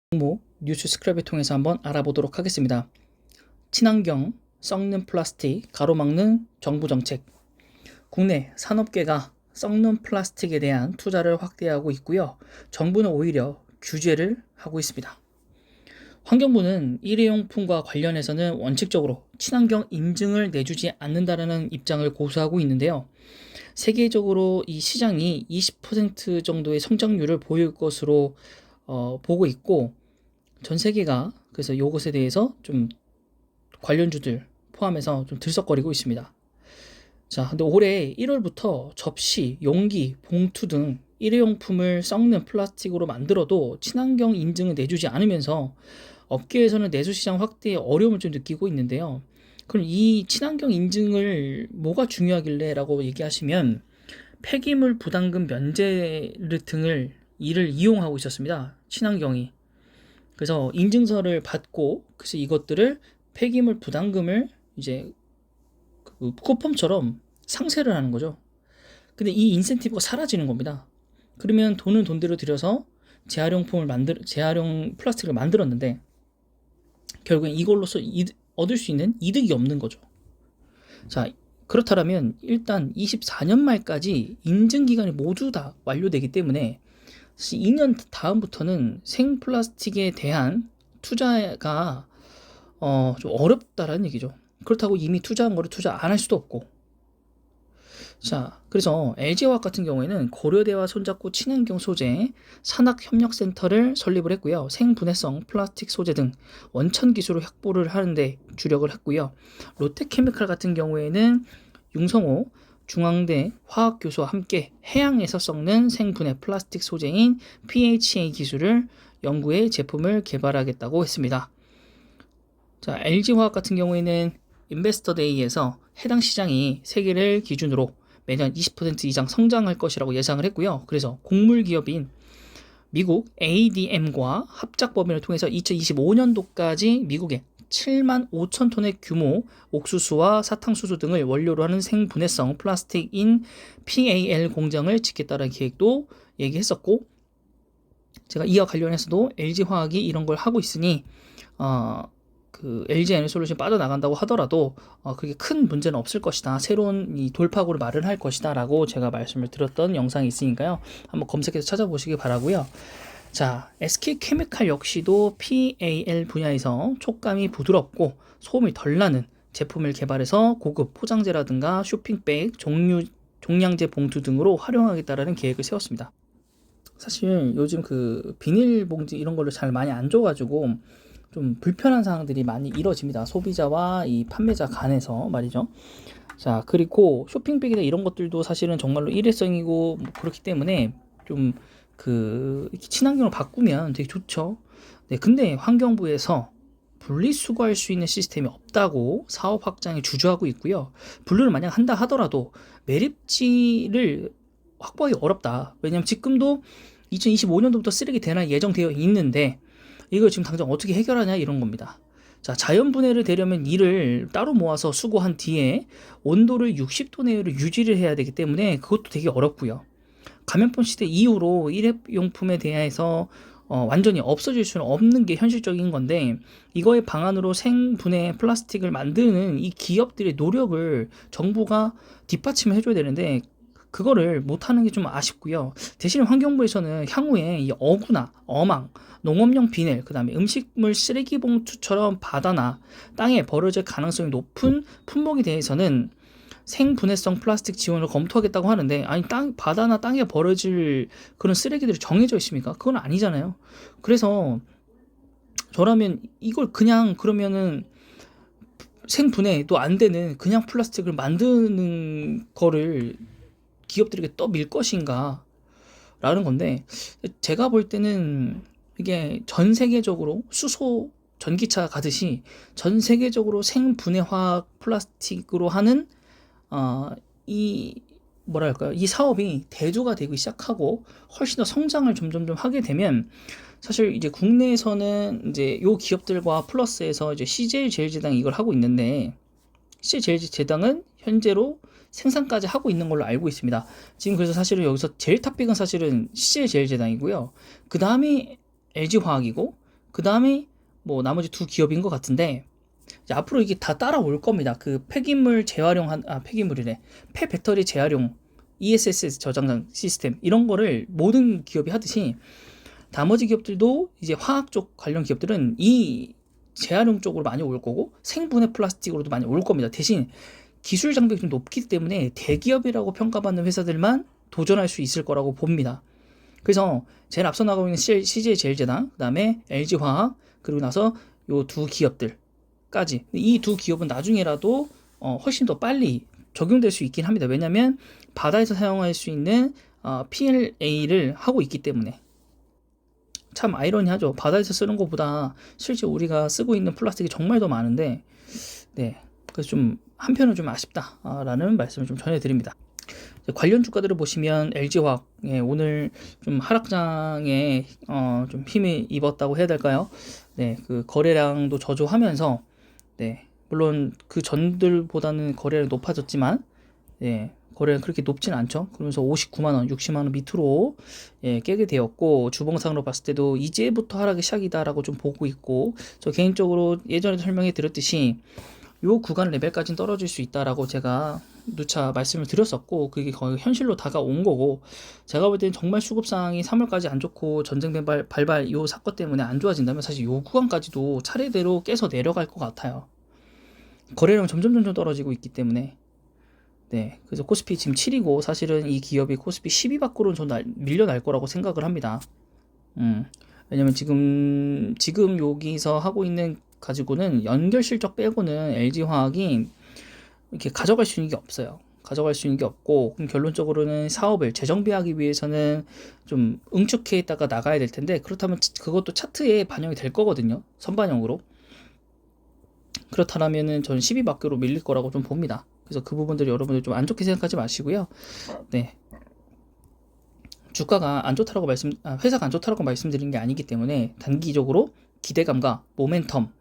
정보 뉴스 스크랩을 통해서 한번 알아보도록 하겠습니다. 친환경, 썩는 플라스틱, 가로막는 정부 정책. 국내 산업계가 썩는 플라스틱에 대한 투자를 확대하고 있고요. 정부는 오히려 규제를 하고 있습니다. 환경부는 일회용품과 관련해서는 원칙적으로 친환경 인증을 내주지 않는다는 입장을 고수하고 있는데요. 세계적으로 이 시장이 20% 정도의 성장률을 보일 것으로 보고 있고, 전 세계가 그래서 이것에 대해서 좀 관련주들 포함해서 좀 들썩거리고 있습니다. 자, 근데 올해 1월부터 접시, 용기, 봉투 등 일회용품을 썩는 플라스틱으로 만들어도 친환경 인증을 내주지 않으면서 업계에서는 내수시장 확대에 어려움을 좀 느끼고 있는데요. 그럼 이 친환경 인증을 뭐가 중요하길래 라고 얘기하시면 폐기물 부담금 면제 등을 이를 이용하고 있었습니다. 친환경이. 그래서 인증서를 받고 그래서 이것들을 폐기물 부담금을 이제 그 쿠폰처럼 상세를 하는 거죠. 근데 이 인센티브가 사라지는 겁니다. 그러면 돈은 돈대로 들여서 재활용 플라스틱을 만들었는데 결국엔 이걸로서 얻을 수 있는 이득이 없는 거죠. 자, 그렇다면 일단 24년 말까지 인증 기간이 모두 다 완료되기 때문에 2년 다음부터는 생플라스틱에 대한 투자가 좀 어렵다라는 얘기죠. 그렇다고 이미 투자한 거를 투자 안 할 수도 없고. 자, 그래서 LG화학 같은 경우에는 고려대와 손잡고 친환경 소재 산학협력센터를 설립을 했고요. 생분해성 플라스틱 소재 등 원천 기술을 확보를 하는데 주력을 했고요. 롯데케미칼 같은 경우에는 융성호 중앙대 화학교수와 함께 해양에서 썩는 생분해 플라스틱 소재인 PHA 기술을 연구해 제품을 개발하겠다고 했습니다. 자, LG화학 같은 경우에는 인베스터데이에서 해당 시장이 세계를 기준으로 매년 20% 이상 성장할 것이라고 예상을 했고요. 그래서 곡물 기업인 미국 ADM과 합작 법인을 통해서 2025년도까지 미국에 7만 5천 톤의 규모 옥수수와 사탕수수 등을 원료로 하는 생분해성 플라스틱인 PAL 공장을 짓겠다는 계획도 얘기했었고, 제가 이와 관련해서도 LG화학이 이런 걸 하고 있으니 그 LG 에너솔루션 빠져나간다고 하더라도 그게 큰 문제는 없을 것이다. 새로운 이 돌파구를 마련할 것이다 라고 제가 말씀을 드렸던 영상이 있으니까요. 한번 검색해서 찾아보시기 바라고요. 자, SK케미칼 역시도 PAL 분야에서 촉감이 부드럽고 소음이 덜 나는 제품을 개발해서 고급 포장재라든가 쇼핑백, 종량제 봉투 등으로 활용하겠다라는 계획을 세웠습니다. 사실 요즘 그 비닐봉지 이런 걸로 잘 많이 안 줘가지고 좀 불편한 상황들이 많이 이뤄집니다. 소비자와 이 판매자 간에서 말이죠. 자, 그리고 쇼핑백이나 이런 것들도 사실은 정말로 일회성이고 뭐 그렇기 때문에 좀 친환경으로 바꾸면 되게 좋죠. 네, 근데 환경부에서 분리수거할 수 있는 시스템이 없다고 사업 확장에 주저하고 있고요. 분류를 만약 한다 하더라도 매립지를 확보하기 어렵다. 왜냐면 지금도 2025년도부터 쓰레기 대란 예정되어 있는데 이걸 지금 당장 어떻게 해결하냐 이런 겁니다. 자, 자연분해를 되려면 이를 따로 모아서 수거한 뒤에 온도를 60도 내외로 유지를 해야 되기 때문에 그것도 되게 어렵고요. 감염병 시대 이후로 일회용품에 대해서 완전히 없어질 수는 없는 게 현실적인 건데 이거의 방안으로 생분해 플라스틱을 만드는 이 기업들의 노력을 정부가 뒷받침을 해줘야 되는데 그거를 못하는 게 좀 아쉽고요. 대신 환경부에서는 향후에 이 어구나 어망, 농업용 비닐, 그 다음에 음식물 쓰레기 봉투처럼 바다나 땅에 버려질 가능성이 높은 품목에 대해서는 생분해성 플라스틱 지원을 검토하겠다고 하는데, 아니 바다나 땅에 버려질 그런 쓰레기들이 정해져 있습니까? 그건 아니잖아요. 그래서 저라면 이걸 그냥 그러면은 생분해도 안 되는 그냥 플라스틱을 만드는 거를 기업들에게 떠밀 것인가 라는 건데, 제가 볼 때는 이게 전 세계적으로 수소 전기차 가듯이 전 세계적으로 생분해화학 플라스틱으로 하는 이 뭐랄까요, 이 사업이 대조가 되기 시작하고 훨씬 더 성장을 점점 하게 되면 사실 이제 국내에서는 이제 요 기업들과 플러스해서 이제 CJ제일제당이 이걸 하고 있는데, CJ제일제당은 현재로 생산까지 하고 있는 걸로 알고 있습니다. 지금 그래서 사실은 여기서 제일 탑픽은 사실은 CJ제일제당이고요. 그 다음이 LG화학이고 그 다음에 뭐 나머지 두 기업인 것 같은데, 이제 앞으로 이게 다 따라올 겁니다. 그 폐기물 재활용 폐기물이래. 폐배터리 재활용 ESS 저장 시스템 이런 거를 모든 기업이 하듯이 나머지 기업들도 이제 화학 쪽 관련 기업들은 이 재활용 쪽으로 많이 올 거고 생분해 플라스틱으로도 많이 올 겁니다. 대신 기술 장벽이 좀 높기 때문에 대기업이라고 평가받는 회사들만 도전할 수 있을 거라고 봅니다. 그래서 제일 앞서 나가고 있는 CJ제일제당, 그 다음에 LG화학, 그리고 나서 요 두 기업들까지, 이 두 기업은 나중에라도 훨씬 더 빨리 적용될 수 있긴 합니다. 왜냐하면 바다에서 사용할 수 있는 PLA를 하고 있기 때문에. 참 아이러니하죠. 바다에서 쓰는 것보다 실제 우리가 쓰고 있는 플라스틱이 정말 더 많은데, 네, 그래서 좀 한편은 좀 아쉽다라는 말씀을 좀 전해드립니다. 관련 주가들을 보시면 LG화학, 예, 오늘 좀 하락장에 좀 힘이 입었다고 해야 될까요? 네, 그 거래량도 저조하면서, 네, 물론 그 전들보다는 거래량이 높아졌지만, 예, 거래량 그렇게 높진 않죠. 그러면서 59만원, 60만원 밑으로 예, 깨게 되었고, 주봉상으로 봤을 때도 이제부터 하락이 시작이다라고 좀 보고 있고, 저 개인적으로 예전에도 설명해 드렸듯이 요 구간 레벨까지는 떨어질 수 있다라고 제가 누차 말씀을 드렸었고, 그게 거의 현실로 다가온 거고, 제가 볼 때는 정말 수급상이 3월까지 안 좋고 전쟁 발발 요 사건 때문에 안 좋아진다면 사실 요 구간까지도 차례대로 깨서 내려갈 것 같아요. 거래량 점점 떨어지고 있기 때문에. 네, 그래서 코스피 지금 7이고 사실은 이 기업이 코스피 12 밖으로는 전 밀려날 거라고 생각을 합니다. 왜냐면 지금 여기서 하고 있는 가지고는 연결 실적 빼고는 LG화학이 이렇게 가져갈 수 있는 게 없어요. 가져갈 수 있는 게 없고, 그럼 결론적으로는 사업을 재정비하기 위해서는 좀 응축해 있다가 나가야 될 텐데, 그렇다면 그것도 차트에 반영이 될 거거든요. 선반영으로. 그렇다면은 저는 12 밖으로 밀릴 거라고 좀 봅니다. 그래서 그 부분들이 여러분들 좀 안 좋게 생각하지 마시고요. 네. 주가가 안 좋다라고 회사가 안 좋다라고 말씀드린 게 아니기 때문에 단기적으로 기대감과 모멘텀,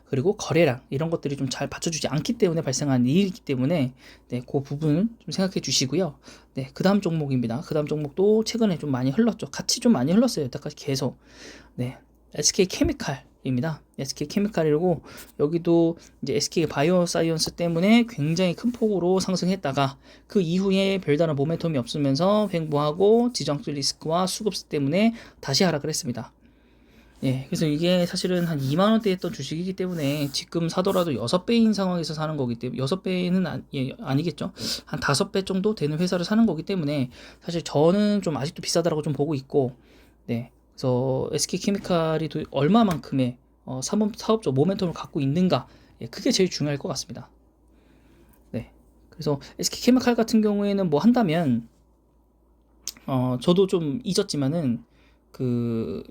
그리고 거래량 이런 것들이 좀 잘 받쳐주지 않기 때문에 발생한 일이기 때문에, 네, 그 부분 좀 생각해 주시고요. 네, 그 다음 종목입니다. 그 다음 종목도 최근에 좀 많이 흘렀죠. 같이 좀 많이 흘렀어요. 여태까지 계속. 네, SK케미칼입니다. SK케미칼이고, 여기도 이제 SK 바이오사이언스 때문에 굉장히 큰 폭으로 상승했다가 그 이후에 별다른 모멘텀이 없으면서 횡보하고 지정수 리스크와 수급세 때문에 다시 하락을 했습니다. 예, 그래서 이게 사실은 한 2만원대 했던 주식이기 때문에 지금 사더라도 6배인 상황에서 사는 거기 때문에, 6배는 아니겠죠. 한 5배 정도 되는 회사를 사는 거기 때문에 사실 저는 좀 아직도 비싸다라고 좀 보고 있고, 네, 그래서 SK케미칼이 얼마만큼의 사업적 모멘텀을 갖고 있는가, 예, 그게 제일 중요할 것 같습니다. 네, 그래서 SK케미칼 같은 경우에는 뭐 한다면 저도 좀 잊었지만은 그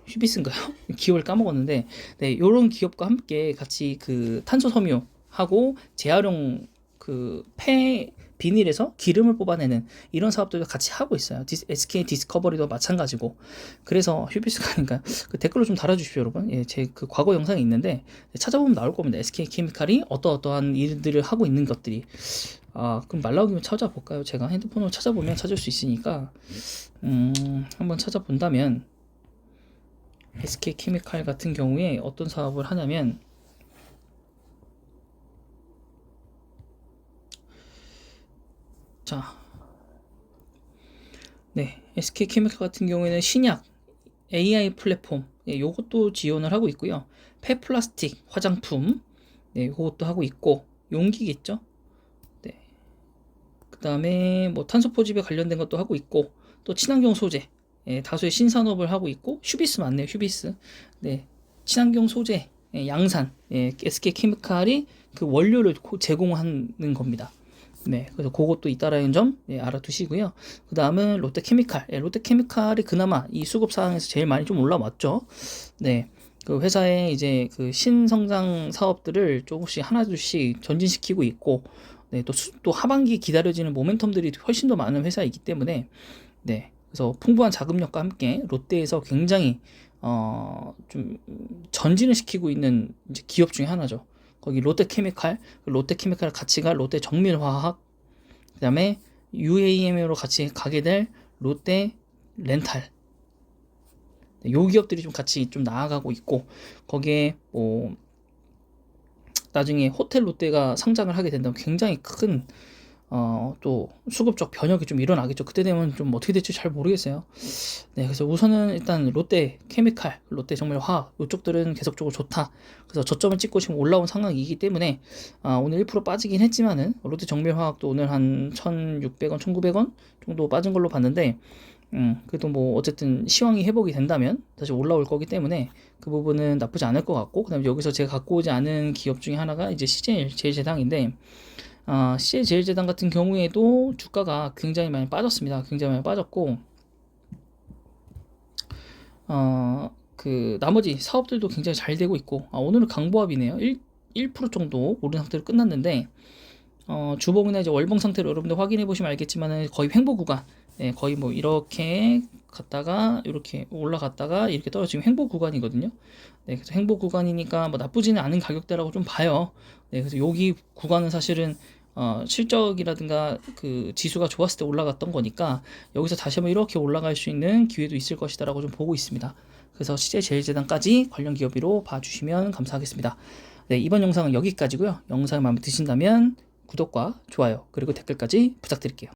휴비스인가요? 기업을 까먹었는데, 네, 요런 기업과 함께 같이 그 탄소 섬유하고 재활용 그 폐 비닐에서 기름을 뽑아내는 이런 사업들도 같이 하고 있어요. SK 디스커버리도 마찬가지고. 그래서 휴비스가 아닌가, 그 댓글로 좀 달아주십시오, 여러분. 예, 제 그 과거 영상이 있는데 찾아보면 나올 겁니다. SK 케미칼이 어떠한 일들을 하고 있는 것들이. 그럼 말 나오기면 찾아볼까요? 제가 핸드폰으로 찾아보면 찾을 수 있으니까 한번 찾아본다면, SK케미칼 같은 경우에 어떤 사업을 하냐면, 자, 네, SK케미칼 같은 경우에는 신약 AI 플랫폼, 네, 요것도 지원을 하고 있고요. 폐플라스틱 화장품, 네, 요것도 하고 있고, 용기겠죠. 네, 그 다음에 뭐 탄소 포집에 관련된 것도 하고 있고, 또 친환경 소재, 예, 다수의 신산업을 하고 있고, 휴비스 맞네요, 휴비스. 네, 친환경 소재, 예, 양산, 예, SK케미칼이 그 원료를 제공하는 겁니다. 네, 그래서 그것도 있다라는 점, 예, 알아두시고요. 그 다음은 롯데케미칼. 예, 롯데케미칼이 그나마 이 수급 상황에서 제일 많이 좀 올라왔죠. 네, 그 회사의 이제 그 신성장 사업들을 조금씩 하나둘씩 전진시키고 있고, 네, 또 하반기 기다려지는 모멘텀들이 훨씬 더 많은 회사이기 때문에, 네, 그래서 풍부한 자금력과 함께 롯데에서 굉장히 좀 전진을 시키고 있는 이제 기업 중에 하나죠. 거기 롯데케미칼 같이 갈 롯데 정밀화학, 그 다음에 UAM으로 같이 가게 될 롯데 렌탈, 요 기업들이 좀 같이 좀 나아가고 있고, 거기에 뭐 나중에 호텔 롯데가 상장을 하게 된다면 굉장히 큰 또 수급적 변혁이 좀 일어나겠죠. 그때 되면 좀 어떻게 될지 잘 모르겠어요. 네, 그래서 우선은 일단 롯데 케미칼, 롯데 정밀 화학 이쪽들은 계속적으로 좋다. 그래서 저점을 찍고 지금 올라온 상황이기 때문에 오늘 1% 빠지긴 했지만은 롯데 정밀 화학도 오늘 한 1,600원, 1,900원 정도 빠진 걸로 봤는데 그래도 뭐 어쨌든 시황이 회복이 된다면 다시 올라올 거기 때문에 그 부분은 나쁘지 않을 것 같고, 그다음에 여기서 제가 갖고 오지 않은 기업 중에 하나가 이제 CJ 제일제당인데, CJ 제일제당 같은 경우에도 주가가 굉장히 많이 빠졌습니다. 굉장히 많이 빠졌고, 그 나머지 사업들도 굉장히 잘 되고 있고, 오늘은 강보합이네요. 1% 정도 오른 상태로 끝났는데, 주봉이나 이제 월봉 상태로 여러분들 확인해 보시면 알겠지만은 거의 횡보 구간, 거의 뭐 이렇게 갔다가 이렇게 올라갔다가 이렇게 떨어지면 횡보 구간이거든요. 네, 그래서 횡보 구간이니까 뭐 나쁘지는 않은 가격대라고 좀 봐요. 네, 그래서 여기 구간은 사실은 실적이라든가 그 지수가 좋았을 때 올라갔던 거니까 여기서 다시 한번 이렇게 올라갈 수 있는 기회도 있을 것이다라고 좀 보고 있습니다. 그래서 CJ제일제당까지 관련 기업으로 봐주시면 감사하겠습니다. 네, 이번 영상은 여기까지고요. 영상이 마음에 드신다면 구독과 좋아요 그리고 댓글까지 부탁드릴게요.